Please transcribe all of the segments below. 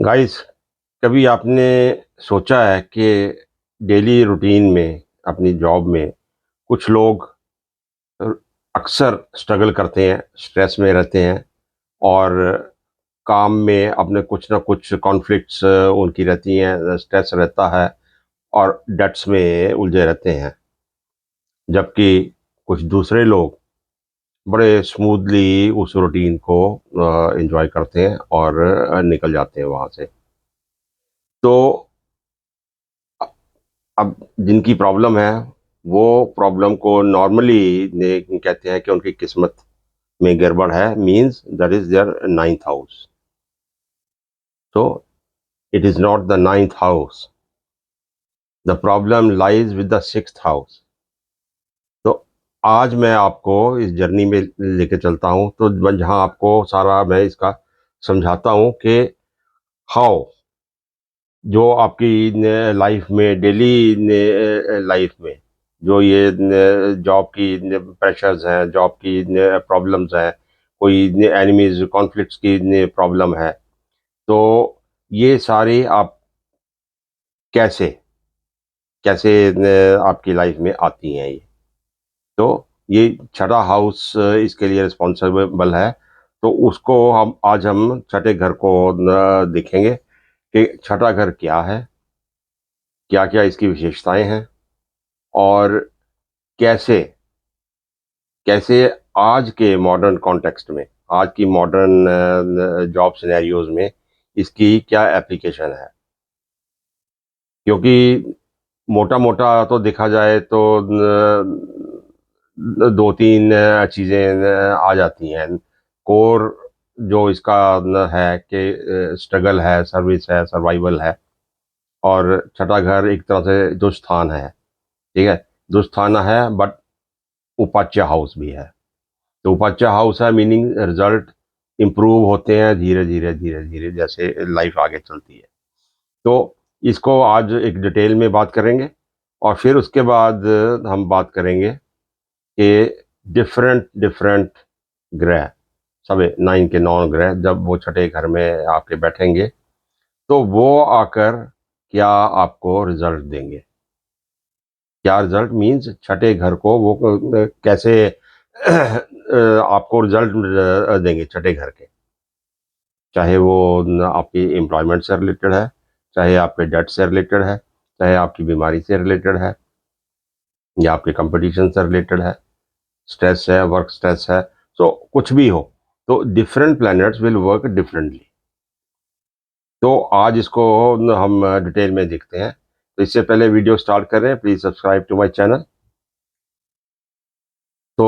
Guys, कभी आपने सोचा है कि डेली रूटीन में अपनी जॉब में कुछ लोग अ, अक्सर स्ट्रगल करते हैं, स्ट्रेस में रहते हैं और काम में अपने कुछ ना कुछ कॉन्फ्लिक्ट्स उनकी रहती हैं, स्ट्रेस रहता है और डेट्स में उलझे रहते हैं। जबकि कुछ दूसरे लोग बड़े स्मूथली उस रूटीन को एन्जॉय करते हैं और निकल जाते हैं वहाँ से। तो अब जिनकी प्रॉब्लम है, वो प्रॉब्लम को नॉर्मली ने कहते हैं कि उनकी किस्मत में गड़बड़ है, means that is their ninth house. तो it is not the ninth house, the problem lies with the sixth house. तो आज मैं आपको इस जर्नी में लेके चलता हूँ, तो जहाँ आपको सारा मैं इसका समझाता हूँ कि हाउ जो आपकी लाइफ में डेली लाइफ में जो ये जॉब की प्रेशर्स हैं, जॉब की प्रॉब्लम्स हैं, कोई एनिमीज कॉन्फ्लिक्ट्स की प्रॉब्लम है, तो ये सारी आप कैसे कैसे आपकी लाइफ में आती हैं ये। तो ये छठा हाउस इसके लिए रिस्पॉन्सिबल है। तो उसको हम छठे घर को देखेंगे कि छठा घर क्या है, क्या क्या इसकी विशेषताएं हैं और कैसे कैसे आज के मॉडर्न कॉन्टेक्स्ट में, आज की मॉडर्न जॉब सिनेरियोज में इसकी क्या एप्लीकेशन है। क्योंकि मोटा-मोटा तो देखा जाए तो दो तीन चीज़ें आ जाती हैं। कोर जो इसका है कि स्ट्रगल है, सर्विस है, सर्वाइवल है। और छठा घर एक तरह से दुष्स्थान है, ठीक है। दुष्स्थाना है बट उपाच्य हाउस भी है। तो उपाच्य हाउस है, मीनिंग रिजल्ट इम्प्रूव होते हैं धीरे धीरे धीरे धीरे जैसे लाइफ आगे चलती है। तो इसको आज एक डिटेल में बात करेंगे और फिर उसके बाद हम बात करेंगे कि डिफरेंट डिफरेंट ग्रह, सभी नाइन के नौ ग्रह जब वो छठे घर में आपके बैठेंगे तो वो आकर क्या आपको रिजल्ट देंगे। क्या रिजल्ट मीन्स छठे घर को वो कैसे आपको रिजल्ट देंगे छठे घर के। चाहे वो आपकी एम्प्लॉयमेंट से रिलेटेड है, चाहे आपके डेट से रिलेटेड है, चाहे आपकी बीमारी से रिलेटेड है, या आपके कंपटीशन से रिलेटेड है, स्ट्रेस है, वर्क स्ट्रेस है। सो कुछ भी हो, तो different planets will work differently. तो आज इसको हम डिटेल में देखते हैं। तो इससे पहले वीडियो स्टार्ट करें, please subscribe to my channel. तो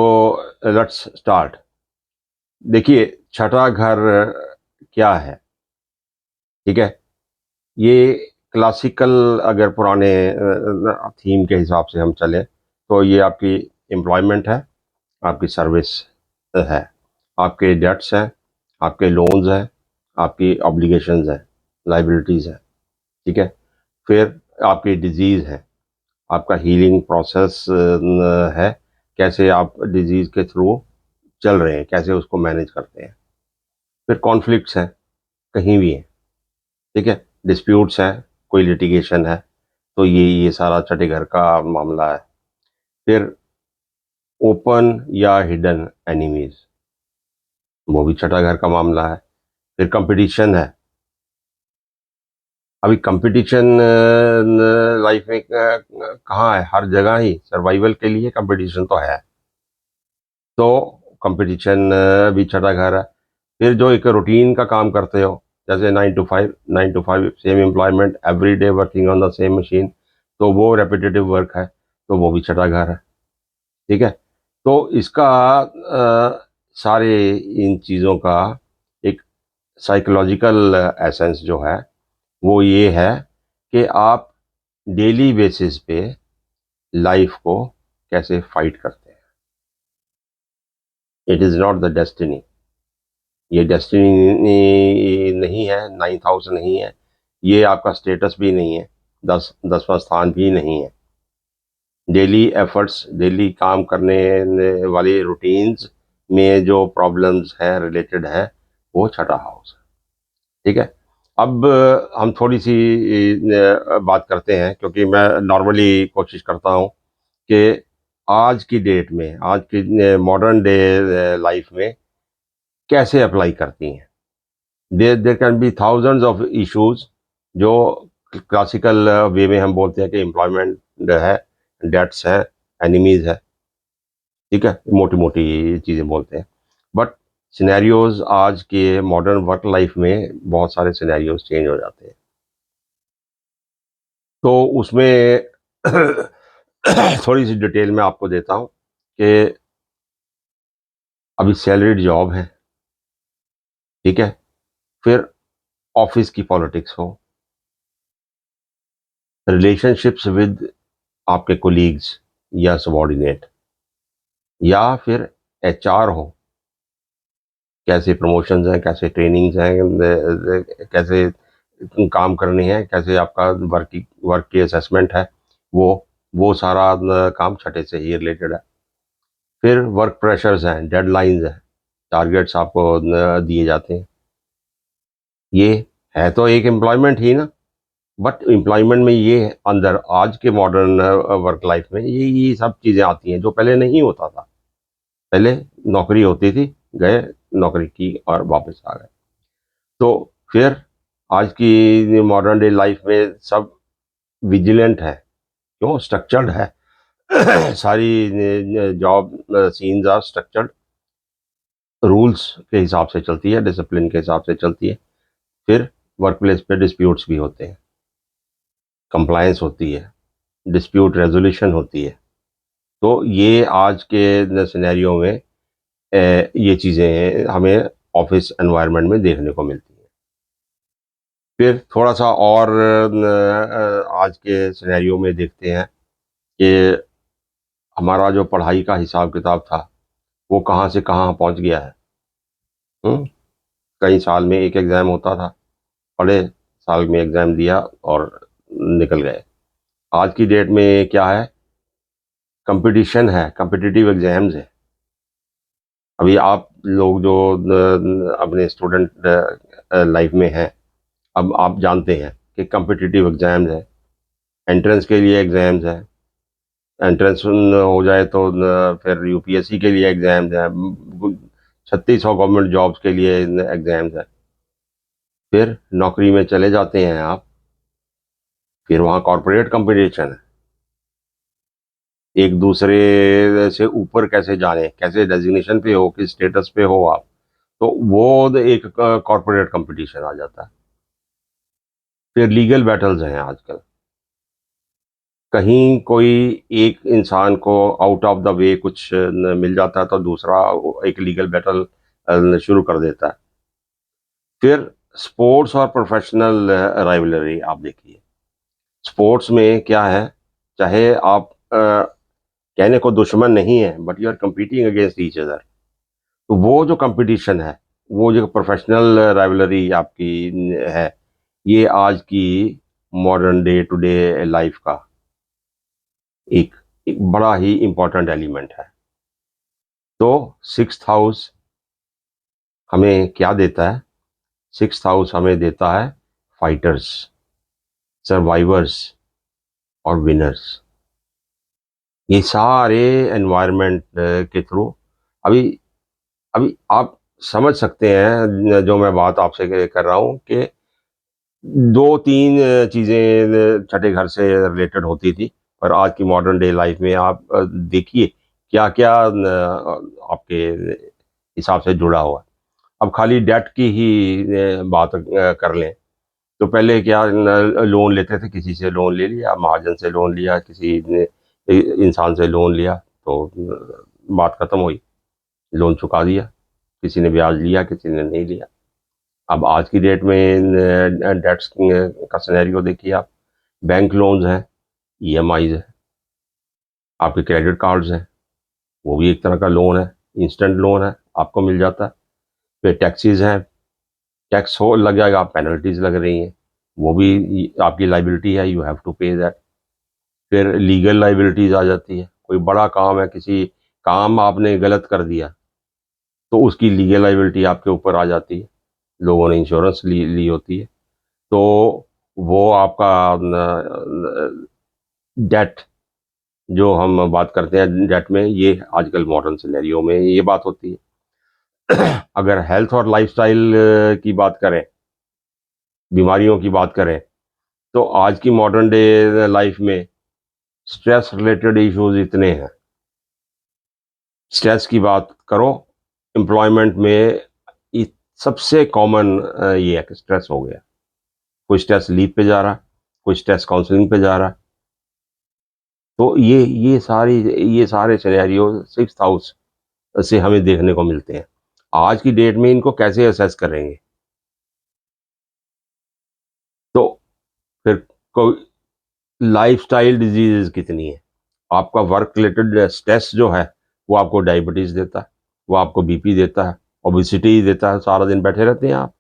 लेट्स स्टार्ट। देखिए, छठा घर क्या है, ठीक है। ये क्लासिकल, अगर पुराने थीम के हिसाब से हम चलें, तो ये आपकी एम्प्लॉयमेंट है, आपकी सर्विस है, आपके डेट्स हैं, आपके लोन्स हैं, आपकी ऑब्लिगेशंस हैं, लाइबिलिटीज़ हैं, ठीक है। फिर आपकी डिजीज़ है, आपका हीलिंग प्रोसेस है, कैसे आप डिजीज़ के थ्रू चल रहे हैं, कैसे उसको मैनेज करते हैं। फिर कॉन्फ्लिक्ट्स हैं, कहीं भी हैं, ठीक है। डिस्प्यूट्स हैं, कोई लिटिगेशन है, तो ये सारा छठे घर का मामला है। फिर ओपन या हिडन एनिमीज, वो भी छठा घर का मामला है। फिर कंपटीशन है। अभी कंपटीशन लाइफ में कहाँ है, हर जगह ही सर्वाइवल के लिए कंपटीशन तो है। तो कंपटीशन भी छठा घर है। फिर जो एक रूटीन का काम करते हो, जैसे 9 to 5, 9 to 5 same employment, every day working on the same machine, तो वो रेपिटेटिव वर्क है, तो वो भी छठा घर है, ठीक है। तो इसका सारे इन चीज़ों का एक साइकोलॉजिकल एसेंस जो है वो ये है कि आप डेली बेसिस पे लाइफ को कैसे फाइट करते हैं। It is not the destiny, ये डेस्टिनी नहीं है, नाइन्थ हाउस नहीं है, ये आपका स्टेटस भी नहीं है, 10वां स्थान भी नहीं है। डेली एफर्ट्स, डेली काम करने वाली रूटीन्स में जो प्रॉब्लम्स है रिलेटेड है, वो छठा हाउस है, ठीक है। अब हम थोड़ी सी बात करते हैं, क्योंकि मैं नॉर्मली कोशिश करता हूँ कि आज की डेट में, आज की मॉडर्न डे लाइफ में कैसे अप्लाई करती हैं। There can be thousands of issues जो क्लासिकल वे में हम बोलते हैं कि एम्प्लॉयमेंट है, डेट्स है, एनिमीज है, ठीक है, मोटी मोटी चीज़ें बोलते हैं। बट सिनेरियोज आज के मॉडर्न वर्क लाइफ में बहुत सारे सिनेरियोज चेंज हो जाते हैं। तो उसमें थोड़ी सी डिटेल में आपको देता हूँ कि अभी सैलरीड जॉब है, ठीक है, फिर ऑफिस की पॉलिटिक्स हो, रिलेशनशिप्स विद आपके कोलीग्स या सबॉर्डिनेट, या फिर एचआर हो, कैसे प्रमोशंस हैं, कैसे ट्रेनिंग्स हैं, कैसे काम करने हैं, कैसे आपका वर्क की असेसमेंट है, वो वो सारा काम छठे से ही रिलेटेड है। फिर वर्क प्रेशर्स हैं, डेडलाइंस हैं, टारगेट्स आपको दिए जाते हैं। ये है तो एक एम्प्लॉयमेंट ही ना, बट एम्प्लॉयमेंट में ये अंदर आज के मॉडर्न वर्क लाइफ में ये सब चीज़ें आती हैं जो पहले नहीं होता था। पहले नौकरी होती थी, गए, नौकरी की और वापस आ गए। तो फिर आज की मॉडर्न डे लाइफ में सब विजिलेंट है, क्यों, स्ट्रक्चर्ड है। सारी job scenes are structured, rules के हिसाब से चलती है, डिसिप्लिन के हिसाब से चलती है। फिर वर्क प्लेस पे डिस्प्यूट्स भी होते हैं, कंप्लायंस होती है, डिस्प्यूट रेजोल्यूशन होती है। तो ये आज के सिनेरियो में ये चीज़ें हमें ऑफिस एनवायरनमेंट में देखने को मिलती हैं। फिर थोड़ा सा और आज के सिनेरियो में देखते हैं कि हमारा जो पढ़ाई का हिसाब किताब था वो कहाँ से कहाँ पहुँच गया है। हम्म, कई साल में एक एग्ज़ाम होता था, पढ़े, साल में एग्ज़ाम दिया और निकल गए। आज की डेट में क्या है, कंपटीशन है, कम्पिटिटिव एग्जाम्स है। अभी आप लोग जो अपने स्टूडेंट लाइफ में हैं, अब आप जानते हैं कि कम्पिटिटिव एग्जाम्स है, एंट्रेंस के लिए एग्जाम्स है, एंट्रेंस हो जाए तो फिर यूपीएससी के लिए एग्जाम्स है, 3600 गवर्नमेंट जॉब्स के लिए एग्जाम्स है। फिर नौकरी में चले जाते हैं आप, फिर वहाँ कॉरपोरेट कंपटीशन है, एक दूसरे से ऊपर कैसे जाने, कैसे डेजिग्नेशन पे हो, किस स्टेटस पे हो आप, तो वो एक कॉरपोरेट कंपटीशन आ जाता है। फिर लीगल बैटल्स हैं आजकल, कहीं कोई एक इंसान को आउट ऑफ द वे कुछ मिल जाता है तो दूसरा एक लीगल बैटल शुरू कर देता है। फिर स्पोर्ट्स और प्रोफेशनल राइवलरी आप देखिए, स्पोर्ट्स में क्या है, चाहे आप कहने को दुश्मन नहीं है, but you are competing against each other. तो वो जो कंपटीशन है, वो जो प्रोफेशनल राइवलरी आपकी है, ये आज की modern day to day life का एक एक बड़ा ही इम्पोर्टेंट एलिमेंट है। तो सिक्स्थ हाउस हमें क्या देता है, सिक्स्थ हाउस हमें देता है फाइटर्स, सर्वाइवर्स और विनर्स। ये सारे एनवायरनमेंट के थ्रू अभी अभी आप समझ सकते हैं जो मैं बात आपसे कर रहा हूँ कि दो तीन चीज़ें छठे घर से रिलेटेड होती थी, पर आज की मॉडर्न डे लाइफ में आप देखिए क्या क्या आपके हिसाब से जुड़ा हुआ है। अब खाली डेट की ही बात कर लें, तो पहले क्या, लोन लेते थे, किसी से लोन ले लिया, महाजन से लोन लिया, किसी ने इंसान से लोन लिया, तो बात खत्म हुई, लोन चुका दिया, किसी ने ब्याज लिया, किसी ने नहीं लिया। अब आज की डेट में डेट्स का सिनेरियो देखिए आप, बैंक लोन्स हैं, ईएमआईज है, आपके क्रेडिट कार्ड्स हैं, वो भी एक तरह का लोन है, इंस्टेंट लोन है, आपको मिल जाता है। फिर टैक्सीज हैं, टैक्स हो लग जाएगा, पेनल्टीज लग रही हैं, वो भी आपकी लाइबिलिटी है, यू हैव टू पे दैट। फिर लीगल लाइबिलिटीज आ जाती है, कोई बड़ा काम है, किसी काम आपने गलत कर दिया तो उसकी लीगल लाइबिलिटी आपके ऊपर आ जाती है, लोगों ने इंश्योरेंस ली होती है। तो वो आपका डेट, जो हम बात करते हैं डेट में, ये आजकल मॉडर्न सिनेरियो में ये बात होती है। अगर हेल्थ और लाइफस्टाइल की बात करें, बीमारियों की बात करें, तो आज की मॉडर्न डे लाइफ में स्ट्रेस रिलेटेड इश्यूज इतने हैं। स्ट्रेस की बात करो, एम्प्लॉयमेंट में इ- सबसे कॉमन ये है कि स्ट्रेस हो गया। कोई स्ट्रेस लीव पे जा रहा, कोई स्ट्रेस काउंसलिंग पे जा रहा। तो ये सारे सिनेरियो सिक्स हाउस से हमें देखने को मिलते हैं। आज की डेट में इनको कैसे असेस करेंगे? तो फिर कोई लाइफस्टाइल डिजीजेस कितनी है। आपका वर्क रिलेटेड स्ट्रेस जो है, वो आपको डायबिटीज देता है, वो आपको बीपी देता है, ओबिसिटी देता है, सारा दिन बैठे रहते हैं आप।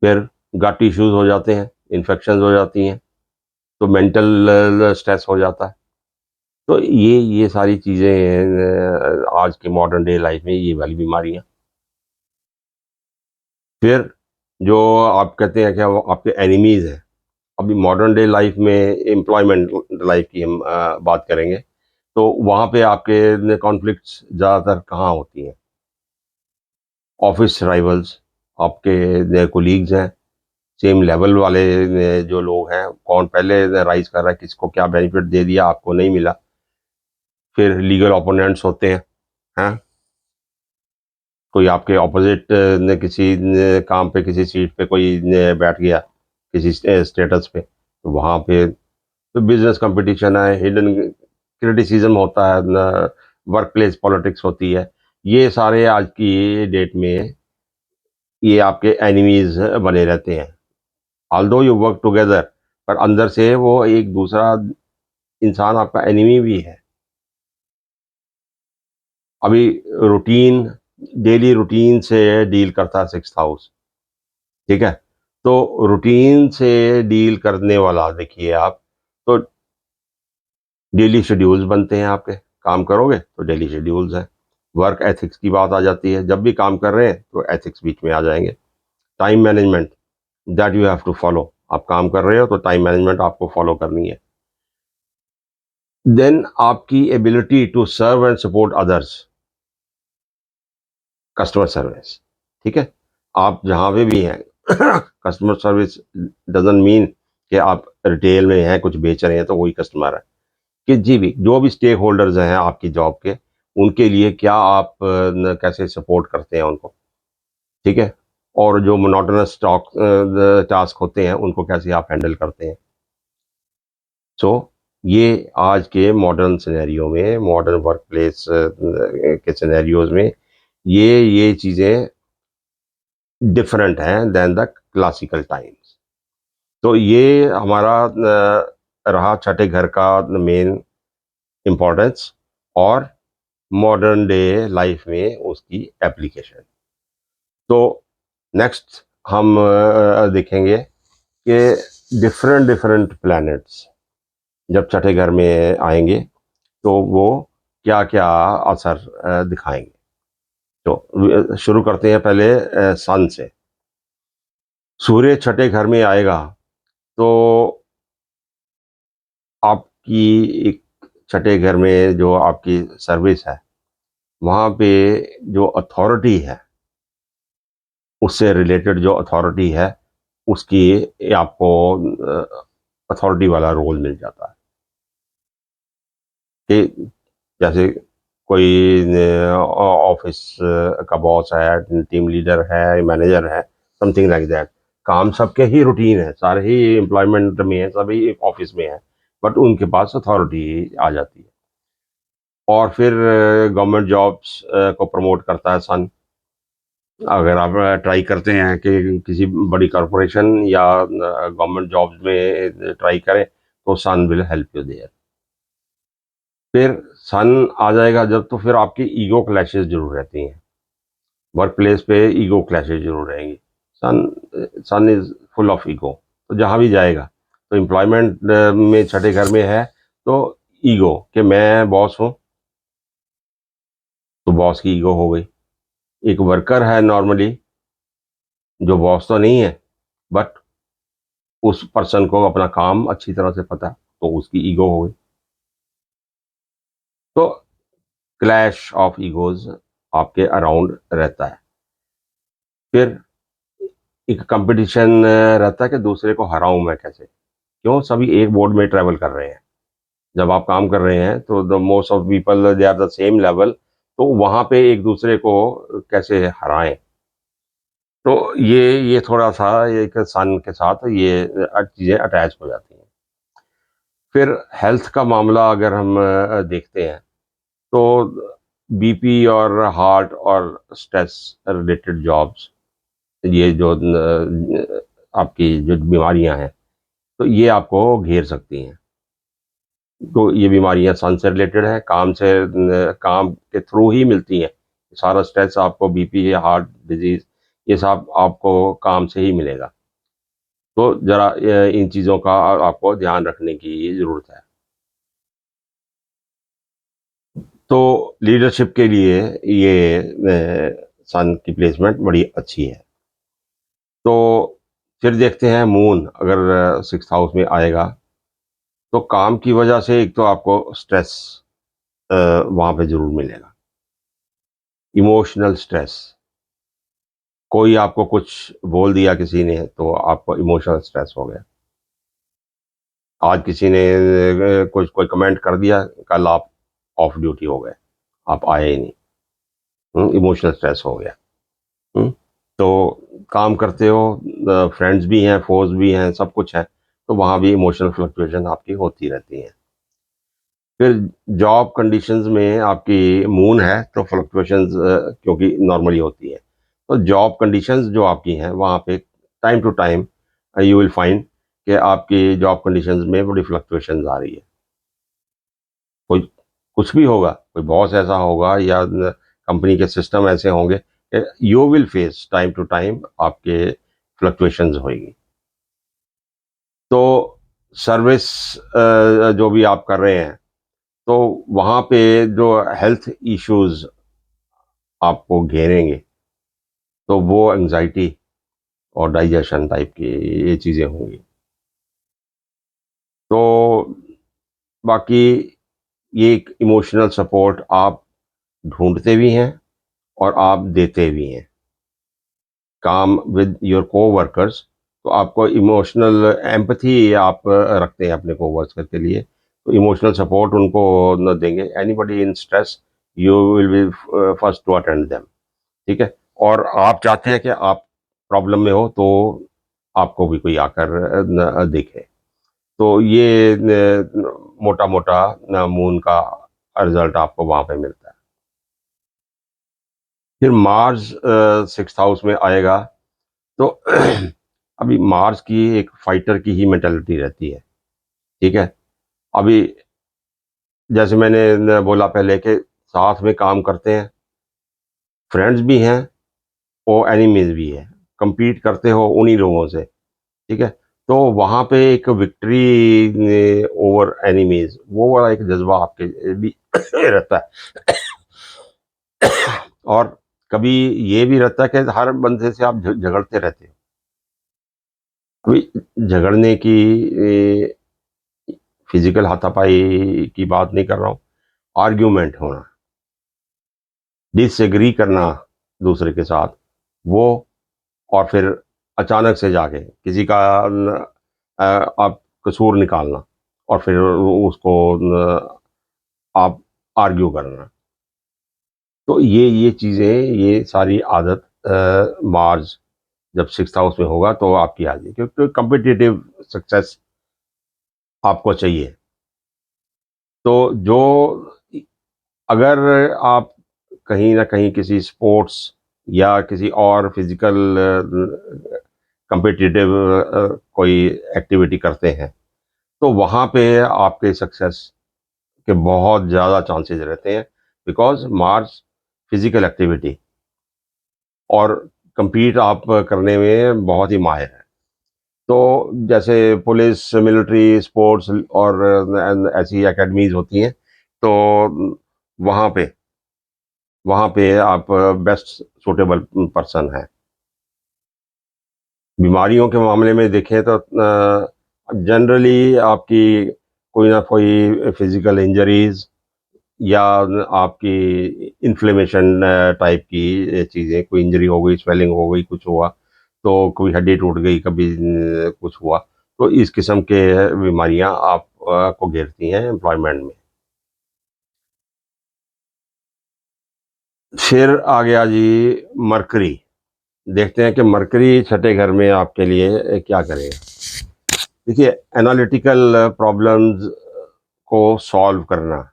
फिर गट इश्यूज हो जाते हैं, इन्फेक्शन हो जाती हैं, तो मेंटल स्ट्रेस हो जाता है। तो ये सारी चीज़ें आज के मॉडर्न डे लाइफ में ये वाली बीमारियां। फिर जो आप कहते हैं कि वो आपके एनिमीज हैं। अभी मॉडर्न डे लाइफ में एम्प्लॉयमेंट लाइफ की हम बात करेंगे, तो वहाँ पे आपके कॉन्फ्लिक्ट्स ज़्यादातर कहाँ होती हैं? ऑफिस राइवल्स, आपके कोलीग्स हैं, सेम लेवल वाले जो लोग हैं, कौन पहले राइज कर रहा है, किसको क्या बेनिफिट दे दिया, आपको नहीं मिला। फिर लीगल ओपोनेंट्स होते हैं। कोई आपके ऑपोजिट ने किसी काम पे, किसी सीट पे कोई बैठ गया, किसी स्टेटस पे, तो वहाँ पे तो बिजनेस कंपटीशन है, हिडन क्रिटिसिज्म होता है, वर्क प्लेस पॉलिटिक्स होती है। ये सारे आज की डेट में ये आपके एनिमीज बने रहते हैं। ऑल्दो यू वर्क टुगेदर, पर अंदर से वो एक दूसरा इंसान आपका एनिमी भी है। अभी रूटीन, डेली रूटीन से डील करता है सिक्स हाउस। ठीक है, तो रूटीन से डील करने वाला देखिए आप, तो डेली शेड्यूल्स बनते हैं आपके। काम करोगे तो डेली शेड्यूल्स हैं। वर्क एथिक्स की बात आ जाती है, जब भी काम कर रहे हैं तो एथिक्स बीच में आ जाएंगे। Time management, that you have to follow. आप काम कर रहे हो तो टाइम मैनेजमेंट आपको फॉलो करनी है। देन आपकी ability to serve and support others, customer service. ठीक है, आप जहाँ पे भी हैं, कस्टमर सर्विस डजंट मीन कि आप रिटेल में हैं, कुछ बेच रहे हैं तो वही कस्टमर है। कि जी भी जो भी स्टेक होल्डर्स हैं आपकी जॉब के, उनके लिए क्या आप कैसे सपोर्ट करते हैं उनको। ठीक है, और जो मोनोटोनस स्टॉक टास्क होते हैं उनको कैसे आप हैंडल करते हैं। सो ये आज के मॉडर्न सिनेरियो में, मॉडर्न वर्क प्लेस के सिनेरियोज में ये चीज़ें डिफरेंट हैं देन द क्लासिकल टाइम्स। तो ये हमारा रहा छठे घर का मेन इम्पोर्टेंस, और मॉडर्न डे लाइफ में उसकी एप्लीकेशन। तो नेक्स्ट हम देखेंगे कि डिफरेंट डिफरेंट प्लैनेट्स जब छठे घर में आएंगे तो वो क्या क्या असर दिखाएंगे। तो शुरू करते हैं पहले सन से। सूर्य छठे घर में आएगा तो आपकी एक छठे घर में जो आपकी सर्विस है, वहाँ पे जो अथॉरिटी है, उससे रिलेटेड जो अथॉरिटी है, उसकी आपको अथॉरिटी वाला रोल मिल जाता है। कि जैसे कोई ऑफिस का बॉस है, टीम लीडर है, मैनेजर है, समथिंग लाइक दैट। काम सबके ही रूटीन है, सारे ही एम्प्लॉयमेंट में है, सभी ऑफिस में है, बट उनके पास अथॉरिटी आ जाती है। और फिर गवर्नमेंट जॉब्स को प्रमोट करता है सन। अगर आप ट्राई करते हैं कि किसी बड़ी कॉरपोरेशन या गवर्नमेंट जॉब्स में ट्राई करें, तो सन विल हेल्प यू देयर। फिर सन आ जाएगा जब, तो फिर आपकी ईगो क्लैशेस जरूर रहती हैं। वर्क प्लेस पे ईगो क्लैशेस जरूर रहेंगी। सन सन इज फुल ऑफ ईगो, तो जहाँ भी जाएगा, तो एम्प्लॉयमेंट में छठे घर में है तो ईगो, कि मैं बॉस हूँ, तो बॉस की ईगो हो गई। एक वर्कर है नॉर्मली, जो बॉस तो नहीं है, बट उस पर्सन को अपना काम अच्छी तरह से पता है, तो उसकी ईगो हो गई। तो क्लैश ऑफ ईगोज आपके अराउंड रहता है। फिर एक कंपटीशन रहता है कि दूसरे को हराऊं मैं कैसे। क्यों? सभी एक बोर्ड में ट्रेवल कर रहे हैं। जब आप काम कर रहे हैं तो the most of people they are the same level, तो वहां पे एक दूसरे को कैसे हराएं। तो ये थोड़ा सा एक सन के साथ ये चीजें अटैच हो जाती हैं। फिर हेल्थ का मामला अगर हम देखते हैं, तो बीपी और हार्ट और स्ट्रेस रिलेटेड जॉब्स, ये जो आपकी जो बीमारियां हैं, तो ये आपको घेर सकती हैं। तो ये बीमारियां सन से रिलेटेड है, काम से, काम के थ्रू ही मिलती हैं। सारा स्ट्रेस आपको, बीपी, हार्ट डिजीज, ये सब आपको काम से ही मिलेगा। तो जरा इन चीज़ों का आपको ध्यान रखने की ज़रूरत है। तो लीडरशिप के लिए ये सन की प्लेसमेंट बड़ी अच्छी है। तो फिर देखते हैं मून अगर सिक्स हाउस में आएगा, तो काम की वजह से एक तो आपको स्ट्रेस वहाँ पे ज़रूर मिलेगा, इमोशनल स्ट्रेस। कोई आपको कुछ बोल दिया किसी ने, तो आपको इमोशनल स्ट्रेस हो गया। आज किसी ने कुछ कोई कमेंट कर दिया, कल आप ऑफ ड्यूटी हो गए, आप आए ही नहीं, इमोशनल स्ट्रेस हो गया। हम्म, तो काम करते हो, फ्रेंड्स भी हैं, फोर्स भी हैं, सब कुछ है, तो वहाँ भी इमोशनल फ्लक्चुएशन आपकी होती रहती है। फिर जॉब कंडीशंस में आपकी मून है, तो फ्लक्चुएशंस क्योंकि नॉर्मली होती है, तो जॉब कंडीशंस जो आपकी हैं वहाँ पे time to time you will find कि आपकी जॉब कंडीशंस में बड़ी फ्लक्चुएशंस आ रही है। कोई कुछ भी होगा, कोई बॉस ऐसा होगा या कंपनी के सिस्टम ऐसे होंगे, you will face time to time आपके फ्लक्चुएशंस होगी। तो सर्विस जो भी आप कर रहे हैं, तो वहाँ पे जो हेल्थ इश्यूज आपको घेरेंगे, तो वो एंजाइटी और डाइजेशन टाइप की ये चीज़ें होंगी। तो बाकी ये एक इमोशनल सपोर्ट आप ढूंढते भी हैं और आप देते भी हैं। काम विद योर को वर्कर्स, तो आपको इमोशनल एम्पथी आप रखते हैं अपने को वर्कर के लिए, तो इमोशनल सपोर्ट उनको न देंगे। Anybody in stress, you will be first to attend them. ठीक है। और आप चाहते हैं कि आप प्रॉब्लम में हो, तो आपको भी कोई आकर देखे। तो ये मोटा मोटा मून का रिजल्ट आपको वहां पे मिलता है। फिर मार्स सिक्स हाउस में आएगा, तो अभी मार्स की एक फाइटर की ही मेंटालिटी रहती है। ठीक है। अभी जैसे मैंने बोला पहले कि साथ में काम करते हैं, फ्रेंड्स भी हैं और एनिमीज भी है, compete करते हो उन्हीं लोगों से। ठीक है। तो वहां पे एक विक्ट्री ओवर एनिमीज, वो वाला एक जज्बा आपके भी रहता है। और कभी ये भी रहता है कि हर बंदे से आप झगड़ते रहते हो। अभी झगड़ने की फिजिकल हाथापाई की बात नहीं कर रहा हूँ, आर्ग्यूमेंट होना, डिसएग्री करना दूसरे के साथ, वो, और फिर अचानक से जाके किसी का आप कसूर निकालना, और फिर उसको आप आर्ग्यू करना। तो ये चीज़ें, ये सारी आदत मार्स जब सिक्स हाउस में होगा तो आपकी आ जाएगी, क्योंकि कम्पिटिटिव सक्सेस आपको चाहिए। तो जो, अगर आप कहीं ना कहीं किसी स्पोर्ट्स या किसी और फिजिकल कम्पिटिटिव कोई एक्टिविटी करते हैं, तो वहाँ पे आपके सक्सेस के बहुत ज़्यादा चांसेस रहते हैं, बिकॉज मार्स फिजिकल एक्टिविटी और compete आप करने में बहुत ही माहिर है। तो जैसे पुलिस, मिलिट्री, स्पोर्ट्स और ऐसी एकेडमीज होती हैं, तो वहाँ पे वहाँ पे आप बेस्ट सुटेबल पर्सन हैं। बीमारियों के मामले में देखें तो जनरली आपकी कोई ना कोई फिजिकल इंजरीज या आपकी इन्फ्लेमेशन टाइप की चीज़ें, कोई इंजरी हो गई, स्वेलिंग हो गई, कुछ हुआ, तो कोई हड्डी टूट गई, कभी कुछ हुआ, तो इस किस्म के बीमारियां आप को घेरती हैं एम्प्लॉयमेंट में। फिर आ गया जी मरकरी। देखते हैं कि मरकरी छठे घर में आपके लिए क्या करेगा। देखिए, एनालिटिकल प्रॉब्लम्स को सॉल्व करना,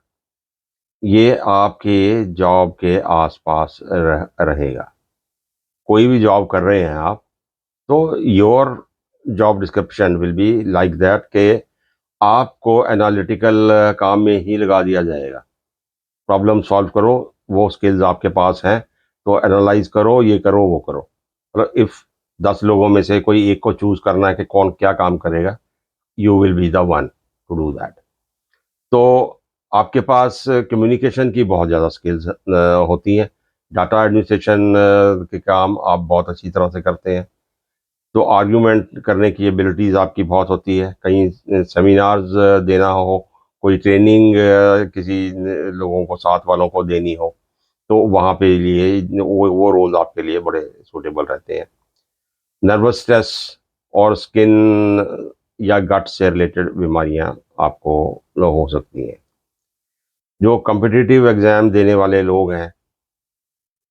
ये आपके जॉब के आसपास रहेगा। कोई भी जॉब कर रहे हैं आप, तो your job description will be like that कि आपको एनालिटिकल काम में ही लगा दिया जाएगा। प्रॉब्लम सॉल्व करो, वो स्किल्स आपके पास हैं, तो एनालाइज करो, ये करो, वो करो। मतलब इफ 10 लोगों में से कोई एक को चूज करना है कि कौन क्या काम करेगा, you will be the one two do that. तो आपके पास कम्युनिकेशन की बहुत ज़्यादा स्किल्स होती हैं। डाटा एडमिनिस्ट्रेशन के काम आप बहुत अच्छी तरह से करते हैं, तो आर्ग्यूमेंट करने की एबिलिटीज़ आपकी बहुत होती है। कहीं सेमिनार्स देना हो, कोई ट्रेनिंग किसी लोगों को, साथ वालों को देनी हो, तो वहाँ पे लिए वो रोल आपके लिए बड़े सूटेबल रहते हैं। नर्वस स्ट्रेस और स्किन या गट से रिलेटेड बीमारियां आपको हो सकती हैं। जो कम्पिटिटिव एग्ज़ाम देने वाले लोग हैं,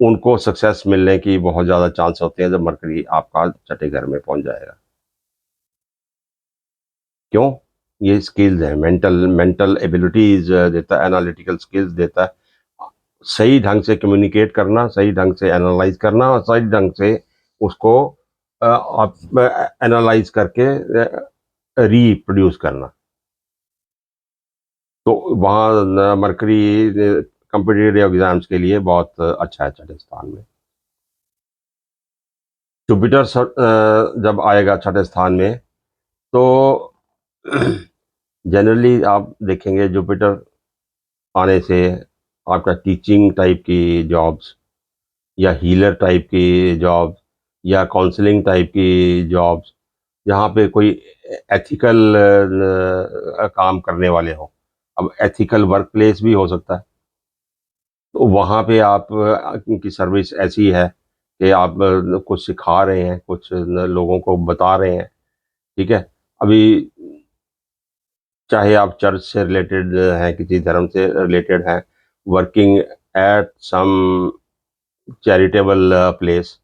उनको सक्सेस मिलने की बहुत ज़्यादा चांस होते हैं जब मरकरी आपका छठे घर में पहुंच जाएगा। क्यों? ये स्किल्स हैं, मेंटल मेंटल एबिलिटीज देता है, एनालिटिकल स्किल्स देता है। सही ढंग से कम्युनिकेट करना, सही ढंग से एनालाइज करना और सही ढंग से उसको आप एनालाइज करके रीप्रोड्यूस करना। तो वहाँ मरकरी कम्पिटिटिव एग्जाम्स के लिए बहुत अच्छा है छठे स्थान में। जुपिटर जब आएगा छठे स्थान में, तो जनरली आप देखेंगे जुपिटर आने से आपका टीचिंग टाइप की जॉब्स या हीलर टाइप की जॉब्स या काउंसलिंग टाइप की जॉब्स, जहाँ पे कोई एथिकल काम करने वाले हो। अब एथिकल वर्क प्लेस भी हो सकता है, तो वहाँ पे आप की सर्विस ऐसी है कि आप कुछ सिखा रहे हैं, कुछ लोगों को बता रहे हैं। ठीक है, अभी चाहे आप चर्च से रिलेटेड हैं, किसी धर्म से रिलेटेड हैं, working at some charitable place,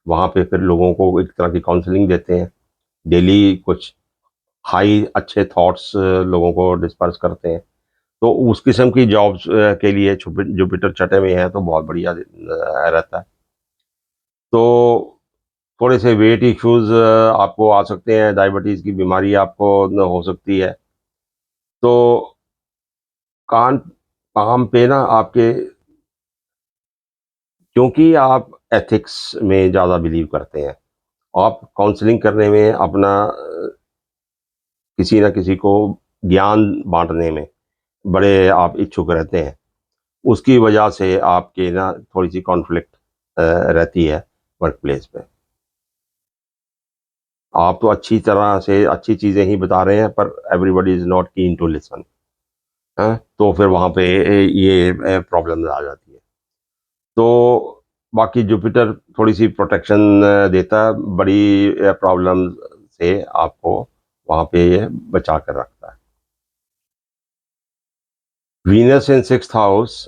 वहाँ पे फिर लोगों को एक तरह की काउंसलिंग देते हैं, डेली कुछ हाई अच्छे थॉट्स लोगों को डिस्पर्स करते हैं। तो उस किस्म की जॉब्स के लिए जुपिटर छठे में है तो बहुत बढ़िया रहता है। तो थोड़े से वेट इश्यूज आपको आ सकते हैं, डायबिटीज़ की बीमारी आपको हो सकती है। तो कान काम पे ना आपके, क्योंकि आप एथिक्स में ज़्यादा बिलीव करते हैं, आप काउंसलिंग करने में अपना किसी न किसी को ज्ञान बाँटने में बड़े आप इच्छुक रहते हैं। उसकी वजह से आपके ना थोड़ी-सी कॉन्फ्लिक्ट रहती है वर्क प्लेस पे। आप तो अच्छी तरह से अच्छी चीज़ें ही बता रहे हैं, पर everybody is not keen to listen, हैं? तो फिर वहाँ पे ये प्रॉब्लम्स आ जाती है। तो बाकी जुपिटर थोड़ी-सी प्रोटेक्शन देता है, बड़ी प्रॉब्लम से आपको वहाँ पे ये बचा कर रखता है। वीनस इन सिक्स्थ हाउस,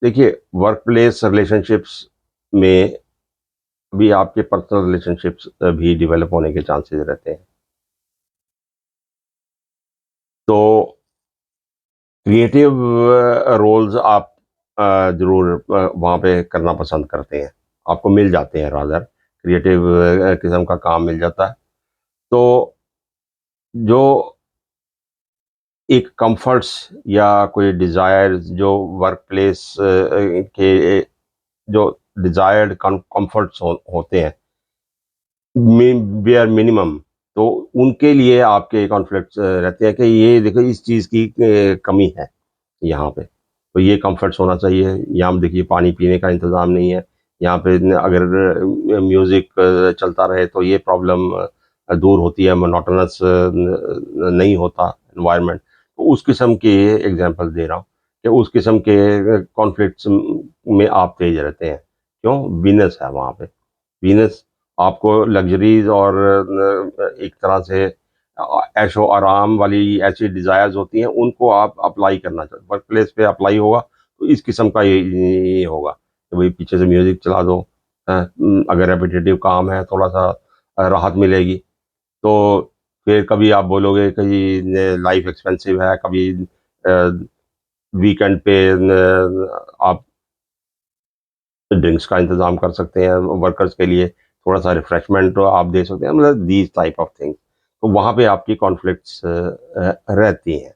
देखिए वर्क प्लेस रिलेशनशिप्स में भी आपके पर्सनल रिलेशनशिप्स भी डेवलप होने के चांसेस रहते हैं। तो क्रिएटिव रोल्स आप ज़रूर वहाँ पे करना पसंद करते हैं, आपको मिल जाते हैं, रादर क्रिएटिव किस्म का काम मिल जाता है। तो जो एक कंफर्ट्स या कोई डिज़ायर्स जो वर्क प्लेस के जो डिज़ायर्ड कंफर्ट्स होते हैं, बेयर मिनिमम, तो उनके लिए आपके कॉन्फ्लिक्ट्स रहते हैं कि ये देखो इस चीज़ की कमी है यहाँ पे, तो ये कम्फर्ट्स होना चाहिए। यहाँ देखिए पानी पीने का इंतज़ाम नहीं है, यहाँ पे अगर म्यूज़िक चलता रहे तो ये प्रॉब्लम दूर होती है, मोनोटोनस नहीं होता एनवायरनमेंट। तो उस किस्म के एग्जांपल दे रहा हूँ कि उस किस्म के कॉन्फ्लिक्ट्स में आप तेज रहते हैं। क्यों? वीनस है वहाँ पे। वीनस आपको लग्जरीज और एक तरह से ऐशो आराम वाली ऐसी डिज़ायर्स होती हैं, उनको आप अप्लाई करना चाहते, वर्क प्लेस पे अप्लाई होगा तो इस किस्म का ये होगा कि भाई पीछे से म्यूजिक चला दो। अगर रेपिटेटिव काम है, थोड़ा सा राहत मिलेगी। तो फिर कभी आप बोलोगे कि लाइफ एक्सपेंसिव है, कभी वीकेंड पे आप ड्रिंक्स का इंतजाम कर सकते हैं वर्कर्स के लिए, थोड़ा सा रिफ्रेशमेंट आप दे सकते हैं, मतलब दीज टाइप ऑफ थिंग्स। तो वहाँ पे आपकी कॉन्फ्लिक्ट्स रहती हैं,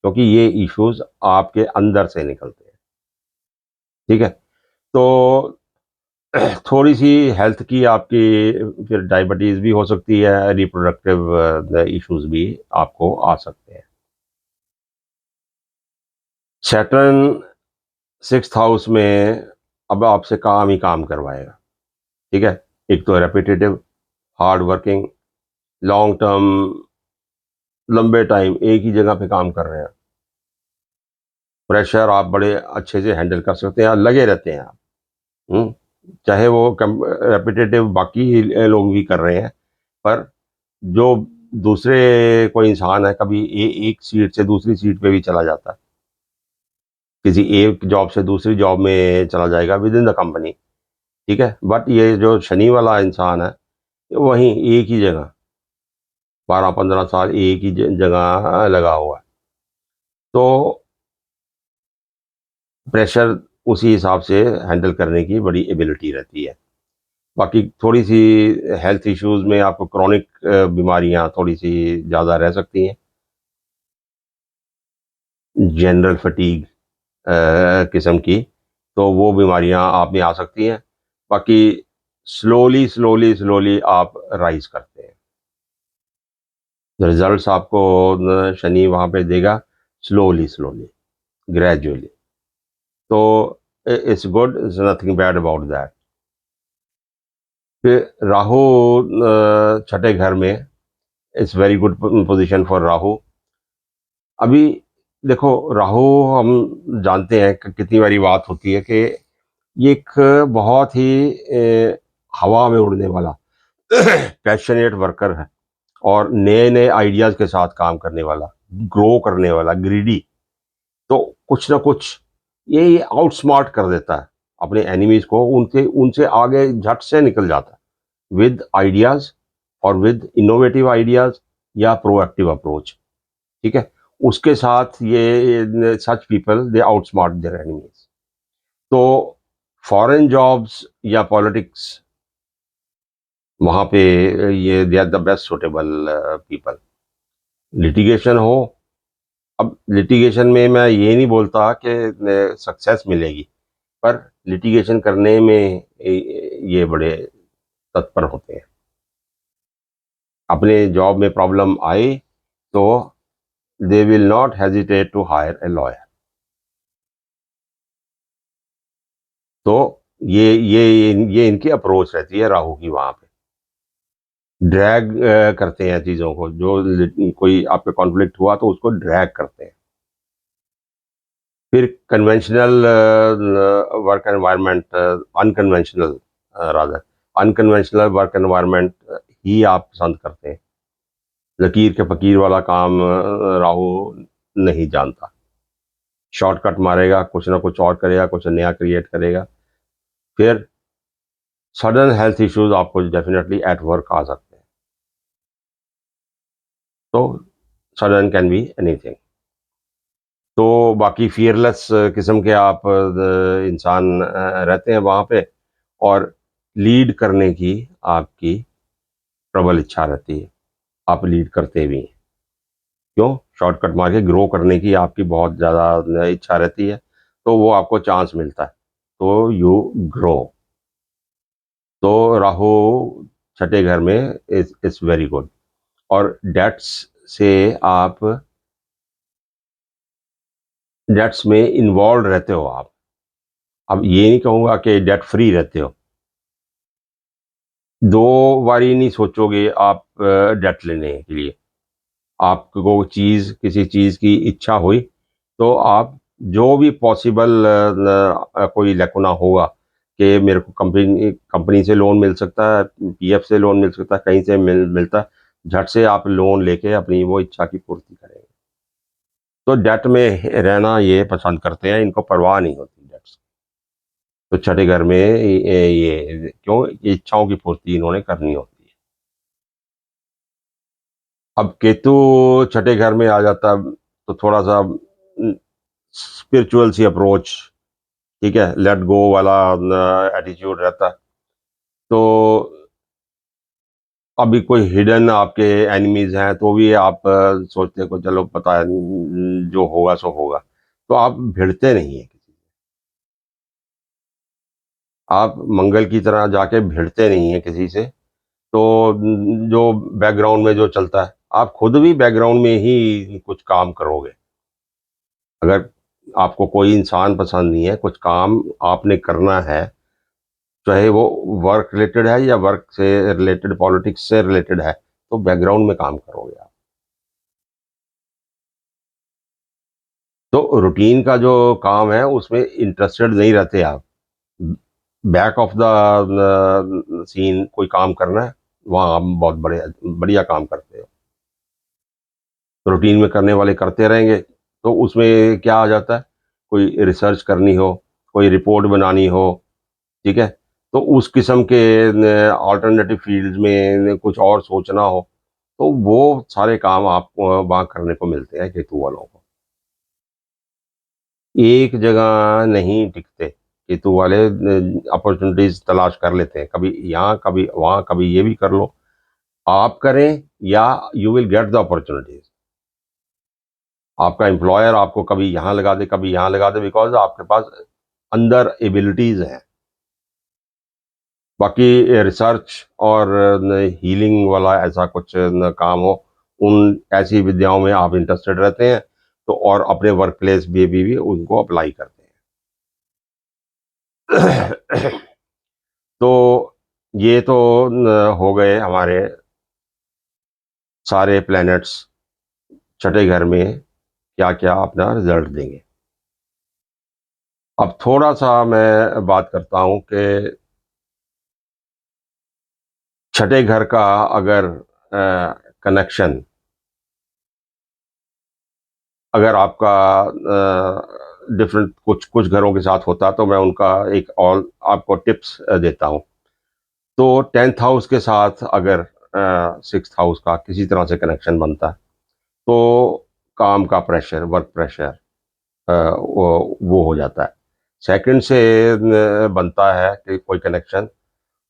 क्योंकि ये इश्यूज आपके अंदर से निकलते हैं। ठीक है? तो थोड़ी सी हेल्थ की आपकी फिर डायबिटीज भी हो सकती है, रिप्रोडक्टिव इश्यूज भी आपको आ सकते हैं। सैटर्न 6th हाउस में अब आपसे काम ही काम करवाएगा। ठीक है? एक तो repetitive, hard working, long term, लंबे टाइम एक ही जगह पे काम कर रहे हैं। प्रेशर आप बड़े अच्छे से हैंडल कर सकते हैं, लगे रहते हैं आप। हम्म, चाहे वो रेपिटेटिव बाकी लोग भी कर रहे हैं, पर जो दूसरे कोई इंसान है, कभी एक सीट से दूसरी सीट पे भी चला जाता है, किसी एक जॉब से दूसरी जॉब में चला जाएगा विद इन द कंपनी। ठीक है? बट ये जो शनि वाला इंसान है, ये वहीं एक ही जगह 12-15 साल एक ही जगह लगा हुआ है। तो प्रेशर उसी हिसाब से हैंडल करने की बड़ी एबिलिटी रहती है। बाकी थोड़ी सी हेल्थ इश्यूज में आपको क्रॉनिक बीमारियां थोड़ी सी ज़्यादा रह सकती हैं, जनरल फटीग किस्म की, तो वो बीमारियां आप में आ सकती हैं। बाकी स्लोली स्लोली स्लोली आप राइज करते हैं, रिजल्ट्स आपको शनि वहाँ पे देगा, स्लोली स्लोली, ग्रेजुअली। तो it's good, it's nothing bad about that. फिर राहु छठे घर में, it's very good position for Rahu. अभी देखो, राहु हम जानते हैं कि कितनी बारी बात होती है कि ये एक बहुत ही हवा में उड़ने वाला पैशनेट वर्कर है, और नए नए आइडियाज के साथ काम करने वाला, ग्रो करने वाला, ग्रीडी। तो कुछ ना कुछ ये आउटस्मार्ट कर देता है अपने एनिमीज को, उनके उनसे आगे झट से निकल जाता है विद आइडियाज, और विद इनोवेटिव आइडियाज या प्रोएक्टिव अप्रोच। ठीक है? उसके साथ ये such people they outsmart their enemies. तो फॉरेन जॉब्स या पॉलिटिक्स, वहाँ पे ये they are the best suitable people. Litigation हो, अब लिटिगेशन में मैं ये नहीं बोलता कि सक्सेस मिलेगी, पर लिटिगेशन करने में ये बड़े तत्पर होते हैं। अपने जॉब में प्रॉब्लम आए तो they will not hesitate to hire a lawyer. तो ये इनकी अप्रोच रहती है राहु की वहाँ पे। ड्रैग करते हैं चीज़ों को, जो कोई आपके कॉन्फ्लिक्ट हुआ तो उसको ड्रैग करते हैं। फिर conventional work environment, unconventional, rather unconventional work environment ही आप पसंद करते हैं। लकीर के फकीर वाला काम राहु नहीं जानता, शॉर्टकट मारेगा, कुछ ना कुछ और करेगा, कुछ नया क्रिएट करेगा। फिर सडन हेल्थ इश्यूज आपको डेफिनेटली एट वर्क आ सकते हैं। तो सडन कैन बी एनीथिंग। तो बाकी फियरलेस किस्म के आप इंसान रहते हैं वहाँ पे, और लीड करने की आपकी प्रबल इच्छा रहती है, आप लीड करते भी हैं। क्यों? शॉर्टकट मार के ग्रो करने की आपकी बहुत ज़्यादा इच्छा रहती है, तो वो आपको चांस मिलता है, तो यू ग्रो। तो राहु छठे घर में इज वेरी गुड। और डेट्स से आप, डेट्स में इन्वॉल्व रहते हो आप। अब ये नहीं कहूँगा कि डेट फ्री रहते हो, दो बारी नहीं सोचोगे आप डेट लेने के लिए। आपको किसी चीज़ की इच्छा हुई तो आप जो भी पॉसिबल कोई लैकुना होगा कि मेरे को कंपनी कंपनी से लोन मिल सकता है, पीएफ से लोन मिल सकता है, कहीं से मिलता है, झट से आप लोन लेके अपनी वो इच्छा की पूर्ति करेंगे। तो डेट में रहना ये पसंद करते हैं, इनको परवाह नहीं होती डेट्स। तो छठे घर में ये क्यों, इच्छाओं की पूर्ति इन्होंने करनी होती है। अब केतु छठे घर में आ जाता तो थोड़ा सा स्पिरिचुअल सी अप्रोच, ठीक है, लेट गो वाला एटीट्यूड रहता। तो अभी कोई हिडन आपके एनिमीज हैं तो भी आप सोचते को चलो पता है, जो होगा सो होगा, तो आप भिड़ते नहीं है किसी से। आप मंगल की तरह जाके भिड़ते नहीं है किसी से। तो जो बैकग्राउंड में जो चलता है, आप खुद भी बैकग्राउंड में ही कुछ काम करोगे। अगर आपको कोई इंसान पसंद नहीं है, कुछ काम आपने करना है, चाहे वो वर्क रिलेटेड है या वर्क से रिलेटेड, पॉलिटिक्स से रिलेटेड है, तो बैकग्राउंड में काम करोगे आप। तो रूटीन का जो काम है उसमें इंटरेस्टेड नहीं रहते आप। बैक ऑफ द सीन कोई काम करना है, वहाँ आप बहुत बढ़िया बढ़िया काम करते हो। रूटीन में करने वाले करते रहेंगे, तो उसमें क्या आ जाता है, कोई रिसर्च करनी हो, कोई रिपोर्ट बनानी हो, ठीक है, तो उस किस्म के ऑल्टरनेटिव फील्ड में कुछ और सोचना हो, तो वो सारे काम आपको वहाँ करने को मिलते हैं केतु वालों को। एक जगह नहीं टिकते केतु वाले, अपॉर्चुनिटीज तलाश कर लेते हैं, कभी यहाँ कभी वहाँ, कभी ये भी कर लो। आप करें या you will get the opportunities. आपका एम्प्लॉयर आपको कभी यहाँ लगा दे, कभी यहाँ लगा दे, बिकॉज आपके पास अंदर एबिलिटीज हैं। बाकी रिसर्च और हीलिंग वाला ऐसा कुछ न काम हो, उन ऐसी विद्याओं में आप इंटरेस्टेड रहते हैं, तो और अपने वर्क प्लेस भी उनको अप्लाई करते हैं। तो ये तो हो गए हमारे सारे प्लैनेट्स छठे घर में क्या क्या अपना रिजल्ट देंगे। अब थोड़ा सा मैं बात करता हूं कि छठे घर का अगर कनेक्शन, अगर आपका डिफरेंट कुछ कुछ घरों के साथ होता तो मैं उनका एक और आपको टिप्स देता हूं। तो 10th हाउस के साथ अगर 6th हाउस का किसी तरह से कनेक्शन बनता है, तो काम का प्रेशर, वर्क प्रेशर वो हो जाता है। सेकंड से बनता है कि कोई कनेक्शन,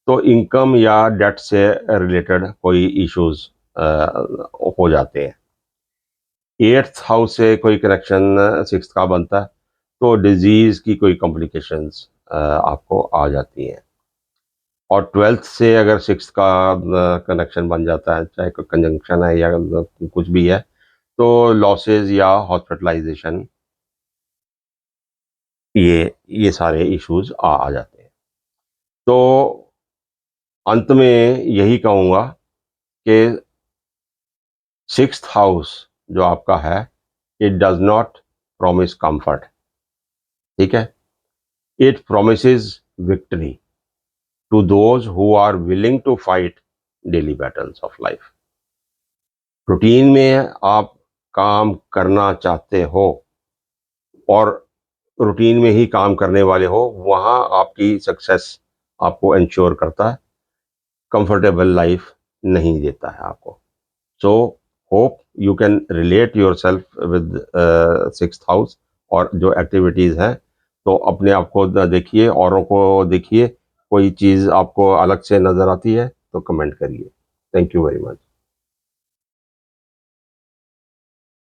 तो इनकम या डेट से रिलेटेड कोई इश्यूज हो जाते हैं। 8th हाउस से कोई कनेक्शन 6th का बनता है, तो डिजीज की कोई कॉम्प्लिकेशंस आपको आ जाती हैं। और 12th से अगर 6th का कनेक्शन बन जाता है, चाहे कोई कंजंक्शन है या कुछ भी है, तो लॉसेस या हॉस्पिटलाइजेशन, ये सारे इश्यूज आ जाते हैं। तो अंत में यही कहूँगा कि 6th हाउस जो आपका है, it does not promise comfort, ठीक है, it promises victory to those who are willing to fight daily battles of life. Routine में आप काम करना चाहते हो और रूटीन में ही काम करने वाले हो, वहाँ आपकी सक्सेस आपको इंश्योर करता है, कंफर्टेबल लाइफ नहीं देता है आपको। So hope you can relate your self with 6th house. और जो एक्टिविटीज़ हैं, तो अपने आप को देखिए, औरों को देखिए, कोई चीज़ आपको अलग से नज़र आती है तो कमेंट करिए। Thank you very much.